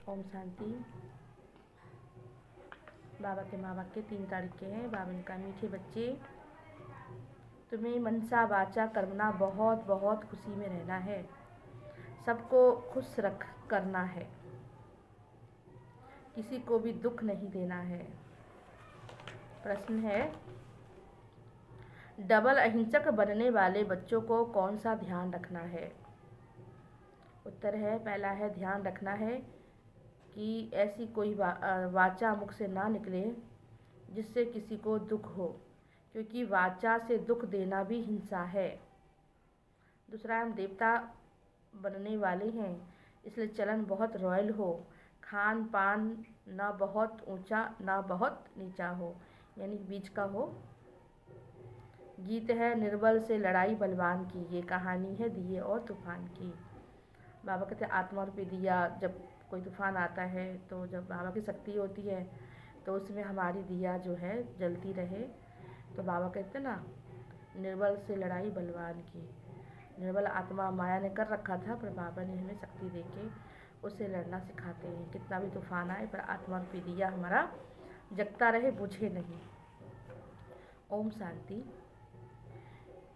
ओम शांति। बाबा के माँ बाप के 3 तारीख के हैं। बाबा ने कहा, मीठे बच्चे, तुम्हें मनसा वाचा कर्मणा बहुत बहुत खुशी में रहना है, सबको खुश रख करना है, किसी को भी दुख नहीं देना है। प्रश्न है, डबल अहिंसक बनने वाले बच्चों को कौन सा ध्यान रखना है? उत्तर है, पहला है ध्यान रखना है कि ऐसी कोई वाचा मुख से ना निकले जिससे किसी को दुख हो, क्योंकि वाचा से दुख देना भी हिंसा है। दूसरा, हम देवता बनने वाले हैं, इसलिए चलन बहुत रॉयल हो, खान पान ना बहुत ऊंचा ना बहुत नीचा हो, यानी बीच का हो। गीत है, निर्बल से लड़ाई बलवान की, ये कहानी है दिए और तूफान की। बाबा कहते हैं, आत्मा रूपी दिया, जब कोई तूफान आता है तो जब बाबा की शक्ति होती है तो उसमें हमारी दिया जो है जलती रहे। तो बाबा कहते हैं ना, निर्बल से लड़ाई बलवान की। निर्बल आत्मा माया ने कर रखा था, पर बाबा ने हमें शक्ति देके उससे लड़ना सिखाते हैं। कितना भी तूफान आए पर आत्मा रूपी दिया हमारा जगता रहे, बुझे नहीं। ओम शांति।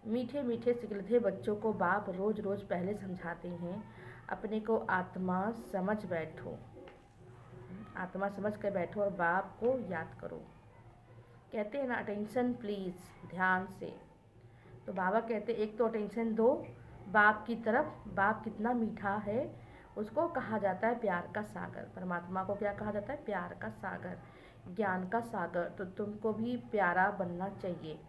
मीठे मीठे सिकलधे बच्चों को बाप रोज रोज पहले समझाते हैं, अपने को आत्मा समझ बैठो, आत्मा समझ कर बैठो और बाप को याद करो। कहते हैं ना, अटेंशन प्लीज, ध्यान से। तो बाबा कहते, एक तो अटेंशन दो बाप की तरफ। बाप कितना मीठा है, उसको कहा जाता है प्यार का सागर। परमात्मा को क्या कहा जाता है? प्यार का सागर, ज्ञान का सागर। तो तुमको भी प्यारा बनना चाहिए।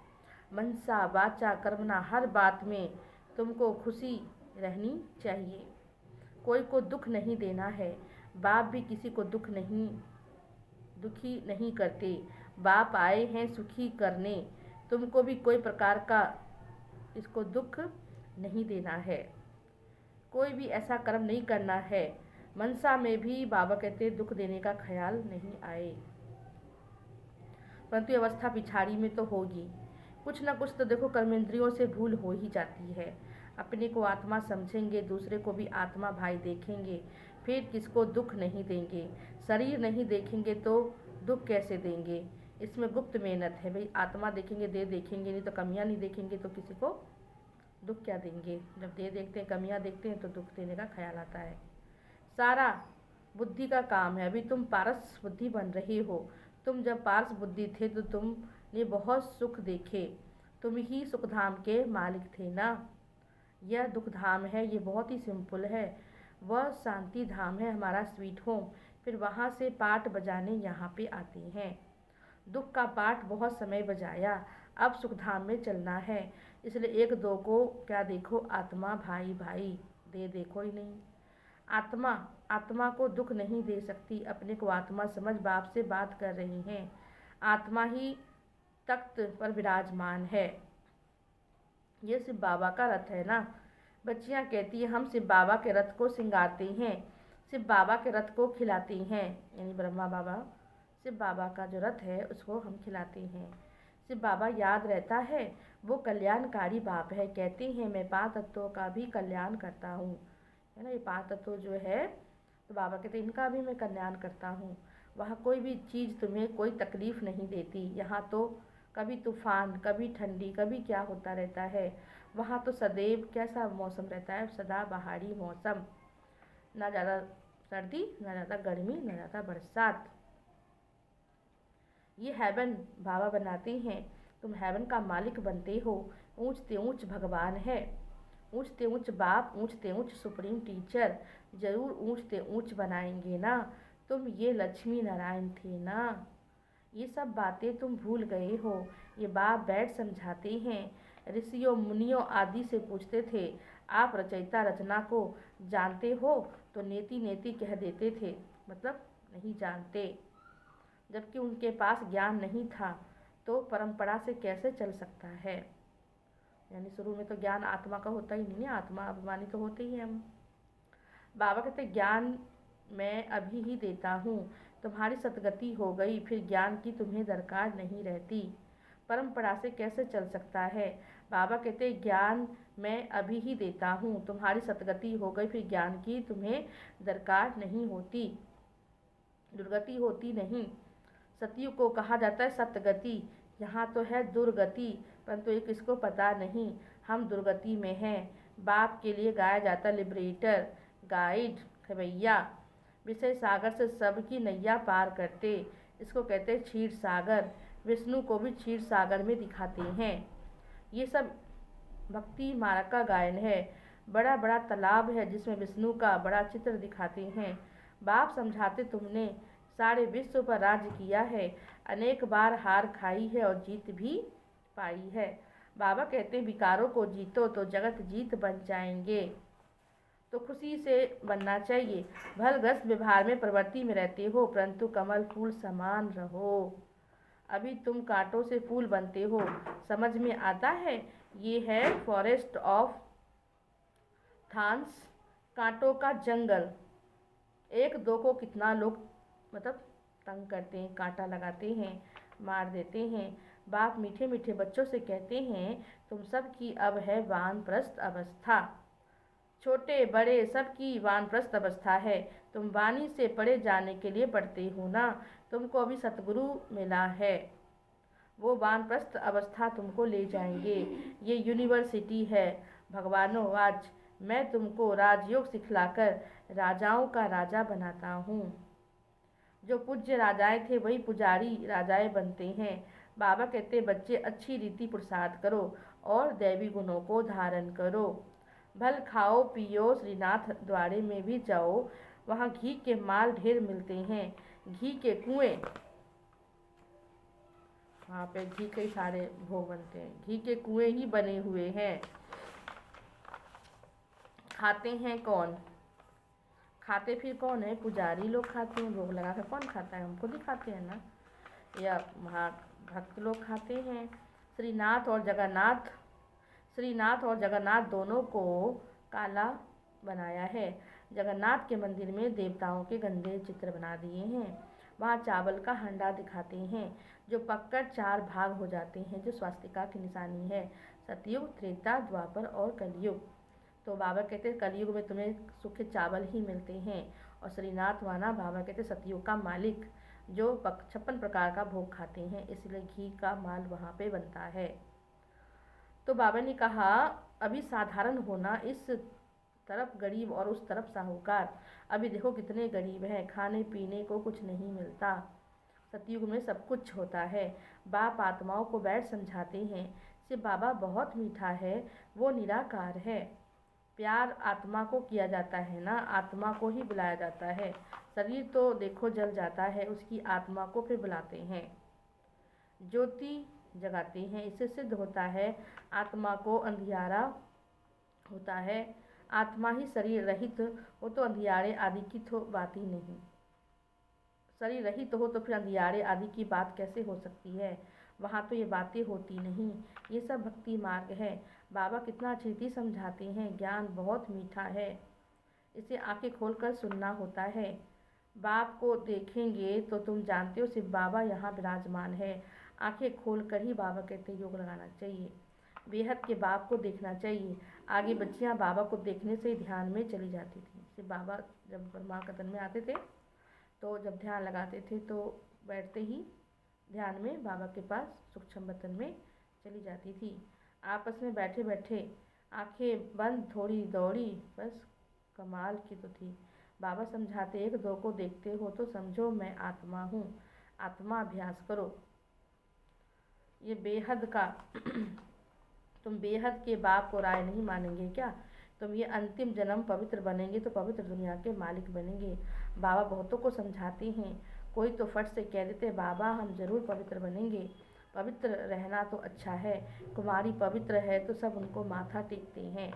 मनसा वाचा कर्मणा, हर बात में तुमको खुशी रहनी चाहिए, कोई को दुख नहीं देना है। बाप भी किसी को दुखी नहीं करते। बाप आए हैं सुखी करने, तुमको भी कोई प्रकार का इसको दुख नहीं देना है, कोई भी ऐसा कर्म नहीं करना है। मनसा में भी बाबा कहते दुख देने का ख्याल नहीं आए। परंतु अवस्था पिछाड़ी में तो होगी, कुछ ना कुछ तो देखो कर्मेंद्रियों से भूल हो ही जाती है। अपने को आत्मा समझेंगे, दूसरे को भी आत्मा भाई देखेंगे, फिर किसको दुख नहीं देंगे। शरीर नहीं देखेंगे तो दुख कैसे देंगे? इसमें गुप्त मेहनत है भाई। आत्मा देखेंगे, देह देखेंगे नहीं तो कमियां नहीं देखेंगे तो किसी को दुख क्या देंगे? जब देह देखते हैं, कमियां देखते हैं तो दुख देने का ख्याल आता है। सारा बुद्धि का काम है। अभी तुम पारस बुद्धि बन रहे हो। तुम जब पारस बुद्धि थे तो तुमने बहुत सुख देखे, तुम ही सुखधाम के मालिक थे ना। यह दुख धाम है, ये बहुत ही सिंपल है। वह शांति धाम है, हमारा स्वीट होम। फिर वहाँ से पाठ बजाने यहाँ पे आते हैं। दुख का पाठ बहुत समय बजाया, अब सुखधाम में चलना है। इसलिए एक दो को क्या देखो, आत्मा भाई भाई, दे देखो ही नहीं। आत्मा को दुख नहीं दे सकती। अपने को आत्मा समझ बाप से बात कर रही हैं। आत्मा ही तख्त पर विराजमान है। ये सिर्फ बाबा का रथ है ना। बच्चियाँ कहती हैं, हम सिर्फ बाबा के रथ को सिंगारते हैं, सिर्फ बाबा के रथ को खिलाते हैं। यानी ब्रह्मा बाबा सिर्फ बाबा का जो रथ है उसको हम खिलाते हैं। सिर्फ बाबा याद रहता है, वो कल्याणकारी बाप है। कहते हैं, मैं 5 तत्वों का भी कल्याण करता हूँ, है ना। ये 5 तत्व जो है तो बाबा कहते हैं इनका भी मैं कल्याण करता हूँ। वहाँ कोई भी चीज़ तुम्हें कोई तकलीफ़ नहीं देती। यहाँ तो कभी तूफान, कभी ठंडी, कभी क्या होता रहता है। वहाँ तो सदैव कैसा मौसम रहता है? सदा बहारी मौसम, ना ज़्यादा सर्दी ना ज़्यादा गर्मी ना ज़्यादा बरसात। ये हेवन बाबा बनाते हैं, तुम हेवन का मालिक बनते हो। ऊंचते ऊंच भगवान है, ऊंचते ऊंच बाप, ऊंचते ऊंच सुप्रीम टीचर, जरूर ऊंचते ऊंच बनाएंगे ना। तुम ये लक्ष्मी नारायण थे ना। ये सब बातें तुम भूल गए हो। ये बाप बैठ समझाते हैं। ऋषियों मुनियों आदि से पूछते थे, आप रचयिता रचना को जानते हो? तो नेति नेति कह देते थे, मतलब नहीं जानते। जबकि उनके पास ज्ञान नहीं था, तो परंपरा से कैसे चल सकता है? यानी शुरू में तो ज्ञान आत्मा का होता ही नहीं है, आत्मा अभिमानी तो होते ही हम। बाबा कहते ज्ञान मैं अभी ही देता हूँ, तुम्हारी सतगति हो गई, फिर ज्ञान की तुम्हें दरकार नहीं रहती। परंपरा से कैसे चल सकता है? बाबा कहते ज्ञान मैं अभी ही देता हूँ, तुम्हारी सतगति हो गई, फिर ज्ञान की तुम्हें दरकार नहीं होती। दुर्गति होती नहीं। सतयुग को कहा जाता है सतगति। यहाँ तो है दुर्गति, परंतु एक इसको पता नहीं हम दुर्गति में हैं। बाप के लिए गाया जाता लिबरेटर, गाइड, खवैया, विषय सागर से सबकी नैया पार करते, इसको कहते हैं क्षीर सागर। विष्णु को भी क्षीर सागर में दिखाते हैं। ये सब भक्ति मार्ग का गायन है। बड़ा बड़ा तालाब है जिसमें विष्णु का बड़ा चित्र दिखाते हैं। बाप समझाते तुमने सारे विश्व पर राज्य किया है, अनेक बार हार खाई है और जीत भी पाई है। बाबा कहते हैं विकारों को जीतो तो जगत जीत बन जाएंगे। तो खुशी से बनना चाहिए। भलग्रस्त व्यवहार में प्रवृत्ति में रहते हो, परंतु कमल फूल समान रहो। अभी तुम कांटों से फूल बनते हो, समझ में आता है। ये है फॉरेस्ट ऑफ थॉर्न्स, कांटों का जंगल। एक दो को कितना लोग तंग करते हैं, कांटा लगाते हैं, मार देते हैं। बाप मीठे मीठे बच्चों से कहते हैं तुम सब की अब है वानप्रस्थ अवस्था। छोटे बड़े सबकी वानप्रस्थ अवस्था है। तुम वाणी से पढ़े जाने के लिए पढ़ते हो ना। तुमको अभी सतगुरु मिला है, वो वानप्रस्थ अवस्था तुमको ले जाएंगे। ये यूनिवर्सिटी है। भगवानों, आज मैं तुमको राजयोग सिखलाकर राजाओं का राजा बनाता हूँ। जो पूज्य राजाएं थे वही पुजारी राजाएं बनते हैं। बाबा कहते बच्चे अच्छी रीति पुरुषार्थ करो और दैवी गुणों को धारण करो। भल खाओ पियो, श्रीनाथ द्वारे में भी जाओ, वहाँ घी के माल ढेर मिलते हैं। घी के कुएं, वहाँ पे घी के सारे भोग बनते हैं। घी के कुएं ही बने हुए हैं। खाते हैं कौन? खाते फिर कौन है? पुजारी लोग खाते हैं। भोग लगा कर कौन खाता है? हमको दिखाते हैं ना, या वहाँ भक्त लोग खाते हैं। श्रीनाथ और जगन्नाथ दोनों को काला बनाया है। जगन्नाथ के मंदिर में देवताओं के गंदे चित्र बना दिए हैं। वहाँ चावल का हंडा दिखाते हैं जो पककर 4 भाग हो जाते हैं, जो स्वास्तिका की निशानी है। सतयुग, त्रेता, द्वापर और कलयुग। तो बाबा कहते हैं कलयुग में तुम्हें सूखे चावल ही मिलते हैं। और श्रीनाथ वाना बाबा कहते हैं सतयुग का मालिक, जो 56 प्रकार का भोग खाते हैं, इसलिए घी का माल वहाँ पे बनता है। तो बाबा ने कहा अभी साधारण होना, इस तरफ गरीब और उस तरफ साहूकार। अभी देखो कितने गरीब हैं, खाने पीने को कुछ नहीं मिलता। सतयुग में सब कुछ होता है। बाप आत्माओं को बैठ समझाते हैं। शिव बाबा बहुत मीठा है, वो निराकार है। प्यार आत्मा को किया जाता है ना, आत्मा को ही बुलाया जाता है। शरीर तो देखो जल जाता है, उसकी आत्मा को फिर बुलाते हैं। ज्योति जगाते हैं, इससे सिद्ध होता है आत्मा को अंधियारा होता है। आत्मा ही शरीर रहित हो तो अंधियारे आदि की तो बात ही नहीं। शरीर रहित हो तो फिर अंधियारे आदि की बात कैसे हो सकती है? वहाँ तो ये बातें होती नहीं। ये सब भक्ति मार्ग है। बाबा कितना अच्छी रीति समझाते हैं। ज्ञान बहुत मीठा है, इसे आंखें खोलकर सुनना होता है। बाप को देखेंगे तो तुम जानते हो सिर्फ बाबा यहाँ विराजमान है। आंखें खोलकर ही बाबा कहते योग लगाना चाहिए। बेहद के बाप को देखना चाहिए। आगे बच्चियाँ बाबा को देखने से ही ध्यान में चली जाती थी। सिर्फ बाबा जब ब्रह्मा कदन में आते थे तो जब ध्यान लगाते थे तो बैठते ही ध्यान में बाबा के पास सूक्ष्म वतन में चली जाती थी। आपस में बैठे बैठे आंखें बंद थोड़ी दौड़ी, बस कमाल की तो थी। बाबा समझाते एक दो को देखते हो तो समझो मैं आत्मा हूँ। आत्मा अभ्यास करो। ये बेहद का तुम बेहद के बाप को राय नहीं मानेंगे क्या? तुम ये अंतिम जन्म पवित्र बनेंगे तो पवित्र दुनिया के मालिक बनेंगे। बाबा बहुतों को समझाते हैं। कोई तो फट से कह देते बाबा हम जरूर पवित्र बनेंगे। पवित्र रहना तो अच्छा है। कुमारी पवित्र है तो सब उनको माथा टेकते हैं।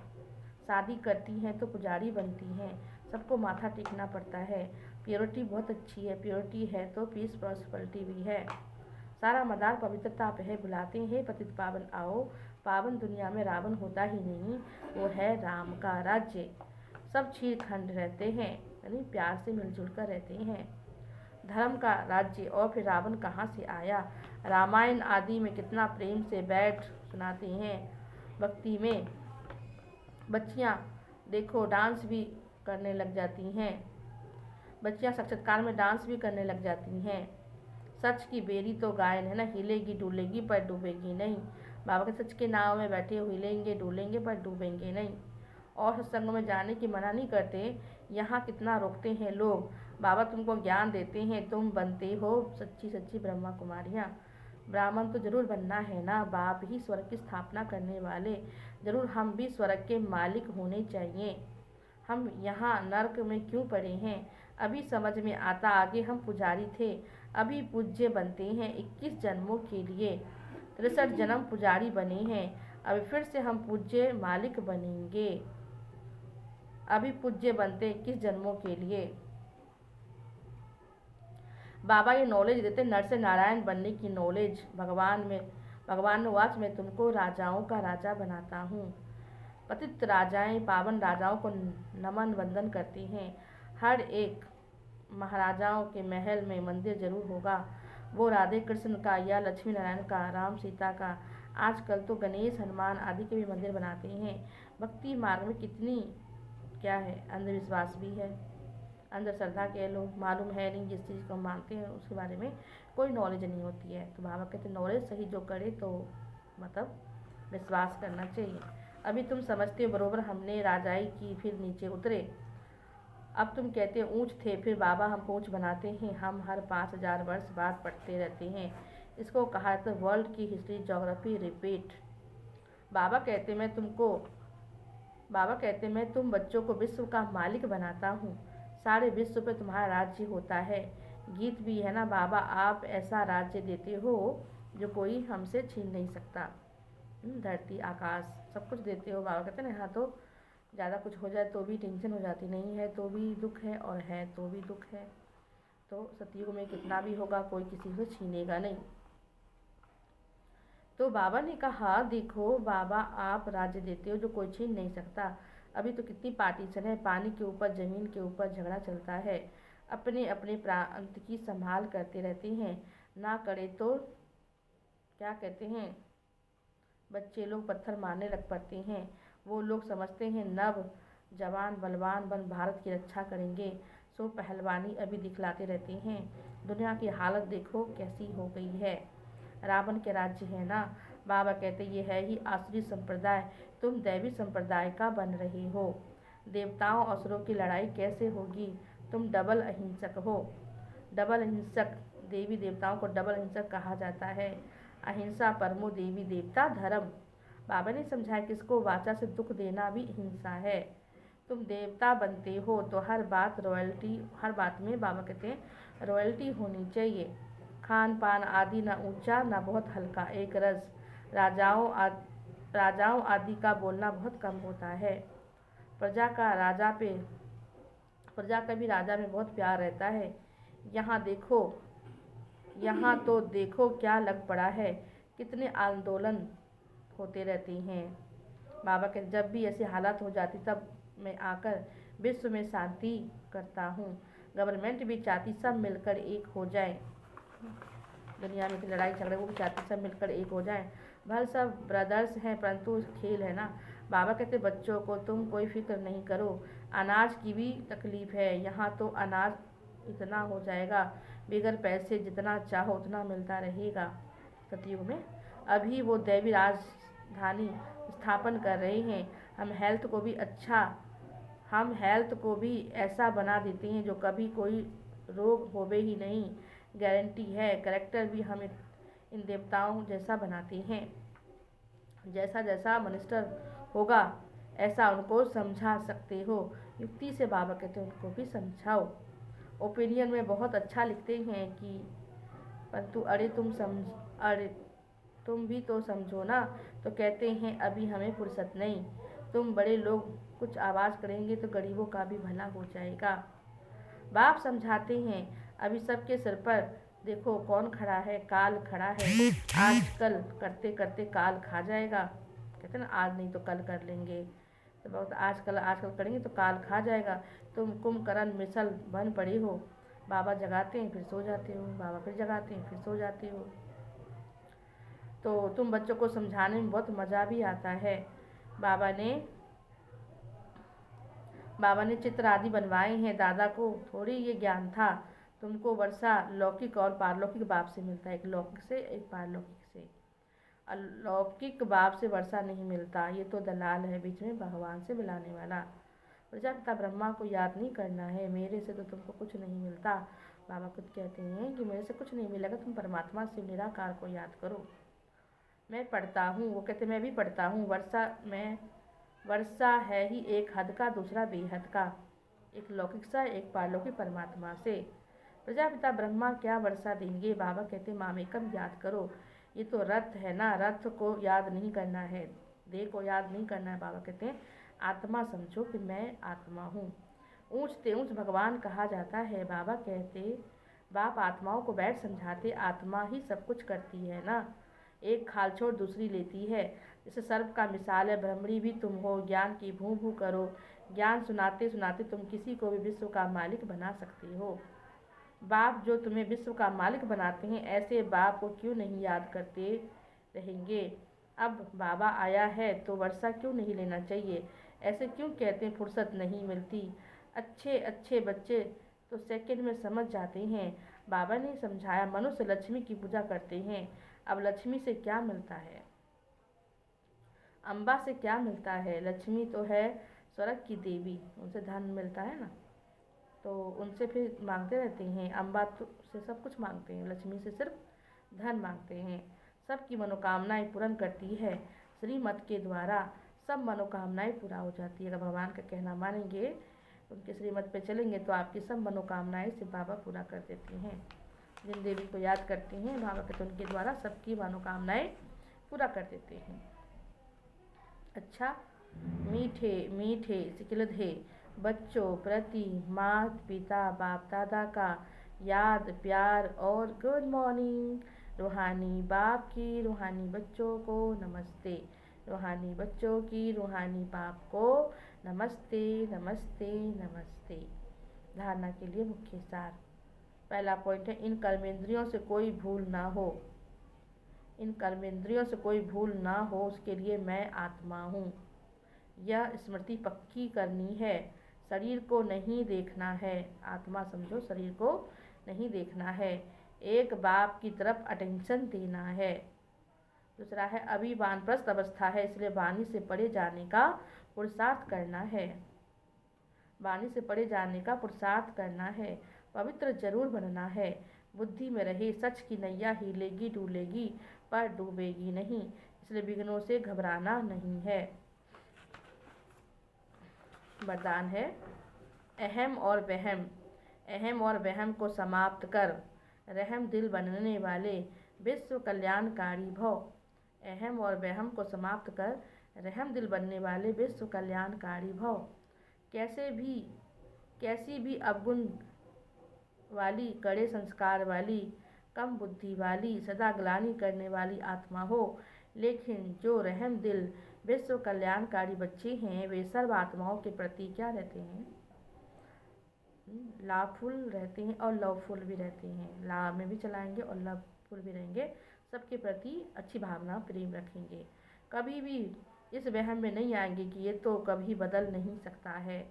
शादी करती हैं तो पुजारी बनती हैं, सबको माथा टेकना पड़ता है। प्योरिटी बहुत अच्छी है। प्योरिटी है तो पीस प्रॉस्पेरिटी भी है। सारा मदार पवित्रता पे है। बुलाते हैं पतित पावन आओ। पावन दुनिया में रावण होता ही नहीं, वो है राम का राज्य। सब क्षीर खंड रहते हैं, यानी प्यार से मिलजुल कर रहते हैं। धर्म का राज्य। और फिर रावण कहाँ से आया? रामायण आदि में कितना प्रेम से बैठ सुनाते हैं। भक्ति में बच्चियाँ देखो डांस भी करने लग जाती हैं। बच्चियाँ साक्षात्कार में डांस भी करने लग जाती हैं। सच की बेरी तो गायन है ना, हिलेगी डुलेगी पर डूबेगी नहीं। बाबा के सच के नाव में बैठे हो, हिलेंगे डुलेंगे पर डूबेंगे नहीं। और सत्संगों में जाने की मना नहीं करते, यहाँ कितना रोकते हैं लोग। बाबा तुमको ज्ञान देते हैं, तुम बनते हो सच्ची सच्ची ब्रह्मा कुमारियाँ। ब्राह्मण तो जरूर बनना है ना, बाप ही स्वर्ग की स्थापना करने वाले, जरूर हम भी स्वर्ग के मालिक होने चाहिए। हम यहाँ नर्क में क्यों पड़े हैं, अभी समझ में आता, आगे हम पुजारी थे, अभी पूज्य बनते हैं 21 जन्मों के लिए। 63 जन्म पुजारी बने हैं, अभी फिर से हम पूज्य मालिक बनेंगे। अभी पूज्य बनते 21 जन्मों के लिए। बाबा ये नॉलेज देते नर से नारायण बनने की नॉलेज। भगवान वाच मैं तुमको राजाओं का राजा बनाता हूँ। पतित राजाएं पावन राजाओं को नमन वंदन करती हैं। हर एक महाराजाओं के महल में मंदिर जरूर होगा, वो राधे कृष्ण का या लक्ष्मी नारायण का, राम सीता का। आजकल तो गणेश हनुमान आदि के भी मंदिर बनाते हैं। भक्ति मार्ग में कितनी क्या है, अंधविश्वास भी है, अंधश्रद्धा कह लो, मालूम है नहीं, जिस चीज़ को हम मानते हैं उसके बारे में कोई नॉलेज नहीं होती है। तो बाबा कहते नॉलेज सही जो करे तो मतलब विश्वास करना चाहिए। अभी तुम समझते हो बरोबर हमने राजाई की, फिर नीचे उतरे। अब तुम कहते हो ऊँच थे, फिर बाबा हमको ऊँच बनाते हैं। हम हर 5000 वर्ष बाद पढ़ते रहते हैं। इसको कहा जाता है वर्ल्ड की हिस्ट्री ज्योग्राफी रिपीट। बाबा कहते मैं तुम बच्चों को विश्व का मालिक बनाता हूँ, सारे विश्व पे तुम्हारा राज्य होता है। गीत भी है ना, बाबा आप ऐसा राज्य देते हो जो कोई हमसे छीन नहीं सकता। धरती आकाश सब कुछ देते हो। बाबा कहते हैं ना, यहाँ तो ज़्यादा कुछ हो जाए तो भी टेंशन हो जाती, नहीं है तो भी दुख है, और है तो भी दुख है। तो सतयुग में कितना भी होगा कोई किसी से छीनेगा नहीं। तो बाबा ने कहा देखो बाबा आप राज्य देते हो जो कोई छीन नहीं सकता। अभी तो कितनी पार्टीशन है, पानी के ऊपर ज़मीन के ऊपर झगड़ा चलता है, अपने अपने प्रांत की संभाल करते रहते हैं। ना करे तो क्या कहते हैं, बच्चे लोग पत्थर मारने लग पड़ते हैं। वो लोग समझते हैं नव जवान बलवान बन भारत की रक्षा करेंगे, सो पहलवानी अभी दिखलाते रहते हैं। दुनिया की हालत देखो कैसी हो गई है, रावण के राज्य है ना। बाबा कहते ये है ही आसुरी संप्रदाय, तुम दैवी संप्रदाय का बन रहे हो। देवताओं असुरों की लड़ाई कैसे होगी, तुम डबल अहिंसक हो। डबल अहिंसक, देवी देवताओं को डबल अहिंसक कहा जाता है। अहिंसा परमो देवी देवता धर्म। बाबा ने समझाया कि इसको वाचा से दुख देना भी हिंसा है। तुम देवता बनते हो तो हर बात में बाबा कहते हैं रॉयल्टी होनी चाहिए। खान पान आदि न ऊंचा न बहुत हल्का, एक रस। राजाओं आदि का बोलना बहुत कम होता है। प्रजा का भी राजा में बहुत प्यार रहता है। यहाँ तो देखो क्या लग पड़ा है, कितने आंदोलन होते रहते हैं। बाबा के जब भी ऐसी हालत हो जाती तब मैं आकर विश्व में शांति करता हूँ। गवर्नमेंट भी चाहती सब मिलकर एक हो जाए, दुनिया में लड़ाई झगड़े वो भी चाहती सब मिलकर एक हो जाए। भले सब ब्रदर्स हैं परंतु खेल है ना। बाबा कहते बच्चों को तुम कोई फिक्र नहीं करो, अनाज की भी तकलीफ़ है। यहाँ तो अनाज इतना हो जाएगा, बगैर पैसे जितना चाहो उतना मिलता रहेगा। सतयुग में अभी वो दैवी राजधानी स्थापन कर रहे हैं। हम हेल्थ को भी ऐसा बना देते हैं जो कभी कोई रोग होवे ही नहीं, गारंटी है। कैरेक्टर भी हम इन देवताओं जैसा बनाते हैं। जैसा जैसा मिनिस्टर होगा ऐसा उनको समझा सकते हो। युक्ति से बाबा कहते हैं उनको भी समझाओ। ओपिनियन में बहुत अच्छा लिखते हैं कि परंतु अरे तुम भी तो समझो ना। तो कहते हैं अभी हमें फुर्सत नहीं, तुम बड़े लोग कुछ आवाज़ करेंगे तो गरीबों का भी भला हो जाएगा। बाप समझाते हैं अभी सबके सिर पर देखो कौन खड़ा है, काल खड़ा है। आजकल करते करते काल खा जाएगा। कहते हैं ना आज नहीं तो कल कर लेंगे, तो बहुत आजकल करेंगे तो काल खा जाएगा। तुम कुंभकर्ण मिसल बन पड़े हो। बाबा जगाते हैं फिर सो जाते हो, बाबा फिर जगाते हैं फिर सो जाते हो। तो तुम बच्चों को समझाने में बहुत मज़ा भी आता है। बाबा ने चित्र आदि बनवाए हैं। दादा को थोड़ी ये ज्ञान था। तुमको वर्षा लौकिक और पारलौकिक बाप से मिलता है, एक लौकिक से एक पारलौकिक से। अलौकिक बाप से वर्षा नहीं मिलता, ये तो दलाल है बीच में भगवान से मिलाने वाला। प्रजापिता ब्रह्मा को याद नहीं करना है, मेरे से तो तुमको कुछ नहीं मिलता। बाबा खुद कहते हैं कि मेरे से कुछ नहीं मिलेगा, तुम परमात्मा शिव निराकार को याद करो। मैं पढ़ता हूँ, वो कहते मैं भी पढ़ता हूँ। वर्षा है ही एक हद का, दूसरा बेहद का, एक लौकिक सा एक पारलौकिक परमात्मा से। प्रजापिता ब्रह्मा क्या वर्षा देंगे? बाबा कहते मामेकम याद करो। ये तो रथ है ना, रथ को याद नहीं करना है, देह को याद नहीं करना है। बाबा कहते हैं आत्मा समझो कि मैं आत्मा हूँ। ऊंच ते ऊंच भगवान कहा जाता है। बाबा कहते बाप आत्माओं को बैठ समझाते, आत्मा ही सब कुछ करती है ना, एक खाल छोड़ दूसरी लेती है। जैसे सर्प का मिसाल है, भ्रमरी भी तुम हो, ज्ञान की भू भू करो। ज्ञान सुनाते सुनाते तुम किसी को भी विश्व का मालिक बना सकते हो। बाप जो तुम्हें विश्व का मालिक बनाते हैं, ऐसे बाप को क्यों नहीं याद करते रहेंगे? अब बाबा आया है तो वर्षा क्यों नहीं लेना चाहिए? ऐसे क्यों कहते हैं फुर्सत नहीं मिलती? अच्छे अच्छे बच्चे तो सेकंड में समझ जाते हैं। बाबा ने समझाया मनुष्य लक्ष्मी की पूजा करते हैं। अब लक्ष्मी से क्या मिलता है? अम्बा से क्या मिलता है? लक्ष्मी तो है स्वर्ग की देवी, उनसे धन मिलता है ना, तो उनसे फिर मांगते रहते हैं। अम्बा तो से सब कुछ मांगते हैं, लक्ष्मी से सिर्फ धन मांगते हैं। सबकी मनोकामनाएं पूर्ण करती है, श्रीमत के द्वारा सब मनोकामनाएं पूरा हो जाती है। अगर भगवान का कहना मानेंगे, उनके श्रीमत पे चलेंगे तो आपकी सब मनोकामनाएं से बाबा पूरा कर देते हैं। जिन देवी को याद करते हैं बाबा के, तो उनके द्वारा सबकी मनोकामनाएं पूरा कर देते हैं। अच्छा, मीठे मीठे सिकलधे बच्चों प्रति माता पिता बाप दादा का याद प्यार और गुड मॉर्निंग। रूहानी बाप की रूहानी बच्चों को नमस्ते, रूहानी बच्चों की रूहानी बाप को नमस्ते नमस्ते नमस्ते। धारणा के लिए मुख्य सार। पहला पॉइंट है इन कर्मेंद्रियों से कोई भूल ना हो, इन कर्मेंद्रियों से कोई भूल ना हो, उसके लिए मैं आत्मा हूँ। यह स्मृति पक्की करनी है, शरीर को नहीं देखना है। आत्मा समझो, शरीर को नहीं देखना है। एक बाप की तरफ अटेंशन देना है। दूसरा है अभी वानप्रस्थ अवस्था है, इसलिए वाणी से पढ़े जाने का पुरुषार्थ करना है, वाणी से पढ़े जाने का पुरुषार्थ करना है। पवित्र जरूर बनना है, बुद्धि में रहे सच की नैया हिलेगी डूलेगी पर डूबेगी नहीं, इसलिए विघ्नों से घबराना नहीं है। वरदान है अहम और वहम, अहम और वहम को समाप्त कर रहम दिल बनने वाले विश्व कल्याणकारी भव। अहम और वहम को समाप्त कर रहम दिल बनने वाले विश्व कल्याणकारी भव। कैसी भी अवगुण वाली, कड़े संस्कार वाली, कम बुद्धि वाली, सदा ग्लानि करने वाली आत्मा हो, लेकिन जो रहम दिल विश्व कल्याणकारी बच्चे हैं, वे सर्व आत्माओं के प्रति क्या रहते हैं? लाभफुल रहते हैं और लवफुल भी रहते हैं। लाभ में भी चलाएंगे और लवफुल भी रहेंगे, सबके प्रति अच्छी भावना प्रेम रखेंगे। कभी भी इस वहम में नहीं आएंगे कि ये तो कभी बदल नहीं सकता है,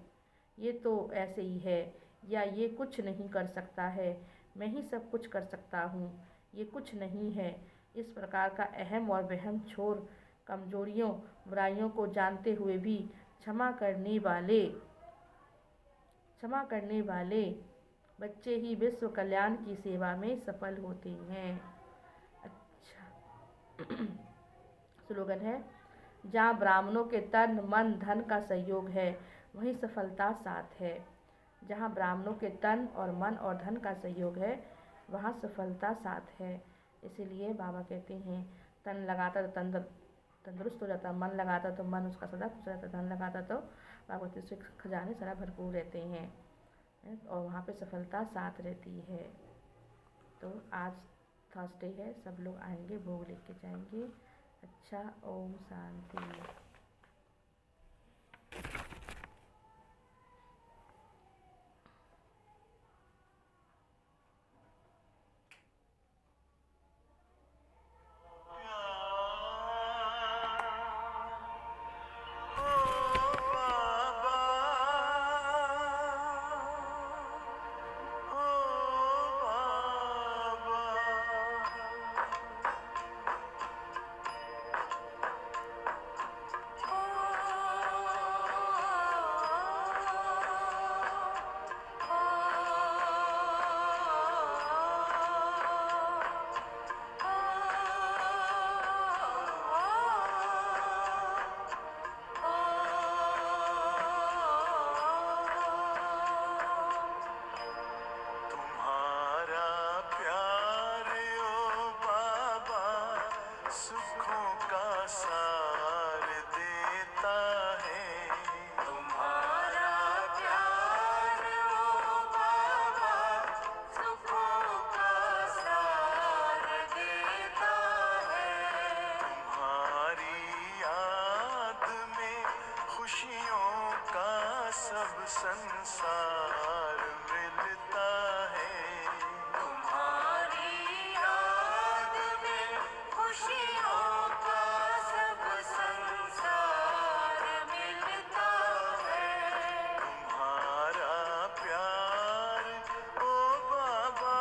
ये तो ऐसे ही है, या ये कुछ नहीं कर सकता है, मैं ही सब कुछ कर सकता हूँ, ये कुछ नहीं है। इस प्रकार का अहम और वहम छोड़ कमजोरियों बुराइयों को जानते हुए भी क्षमा करने वाले बच्चे ही विश्व कल्याण की सेवा में सफल होते हैं। अच्छा स्लोगन है जहाँ ब्राह्मणों के तन मन धन का सहयोग है, वहीं सफलता साथ है। जहाँ ब्राह्मणों के तन और मन और धन का सहयोग है, वहाँ सफलता साथ है। इसीलिए बाबा कहते हैं तन लगाता तो तन तंदुरुस्त हो जाता, मन लगाता तो मन उसका सदा खुश रहता, धन लगाता तो भागवती से खजाने सदा भरपूर रहते हैं, और वहाँ पे सफलता साथ रहती है। तो आज थर्सडे है, सब लोग आएंगे, भोग लेके जाएंगे। अच्छा, ओम शांति। संसार मिलता है। तुम्हारी याद में खुशियों का सब संसार मिलता है। तुम्हारा प्यार ओ बाबा,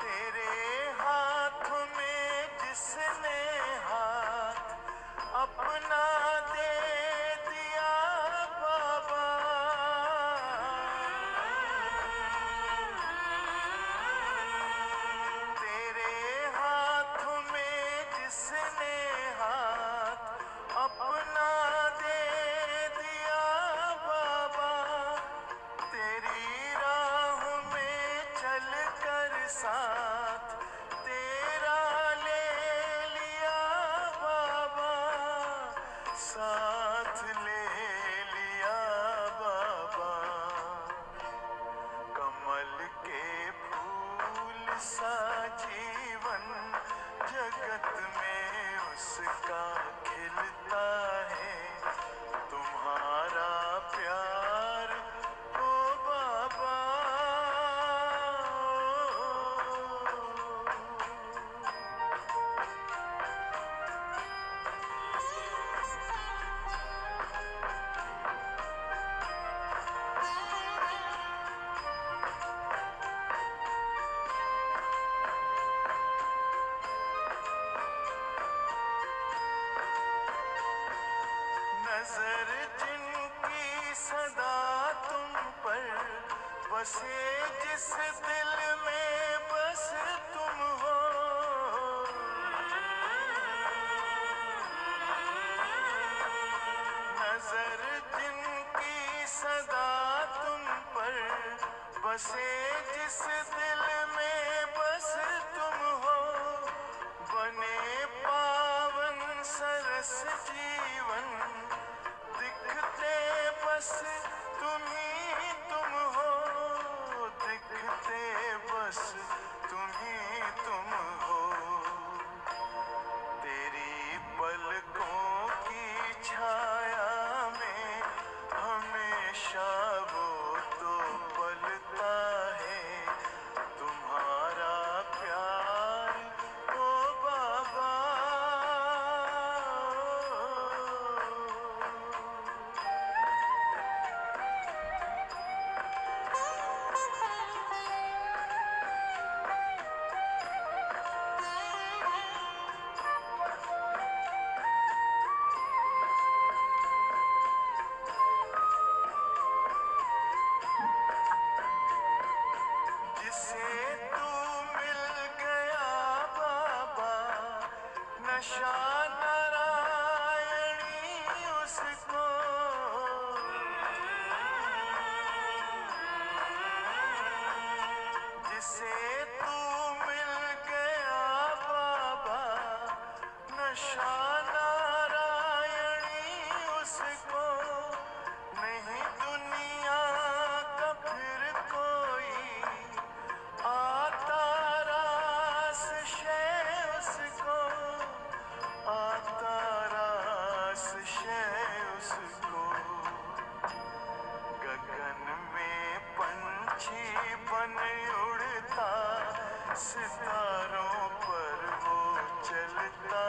तेरे हाथ में जिसने हाथ अपना दे दिया बाबा, तेरे हाथ में जिसने हाथ अपना दे दिया बाबा, तेरी राह में चल कर साथ तेरा ले लिया बाबा, साथ ले लिया बाबा। कमल के फूल सा जीवन जगत में उसका खिलता है। तुम्हारा प्यार ओ बाबा, नजर जिनकी सदा तुम पर बसे, जिस दिल में बस तुम हो, नजर जिनकी सदा तुम पर बसे, जिस दिल में बस तुम हो, बने पावन सरस जीवन दिखते बस तुम ही तुम हो, दिखते बस तुम ही तुम हो। तेरी पलकों की छाया में हमेशा वो तो पलता है। तुम्हारा प्यार ओ बाबा, जिसे तू मिल गया बाबा, नशा नारायणी उसको, जिसे तू मिल गया बाबा, नशा नारायणी उसको, नहीं दुनिया का फिर कोई आता रास शे उसको, आता रास शे उसको। गगन में पंछी बन उड़ता, सितारों पर वो चलता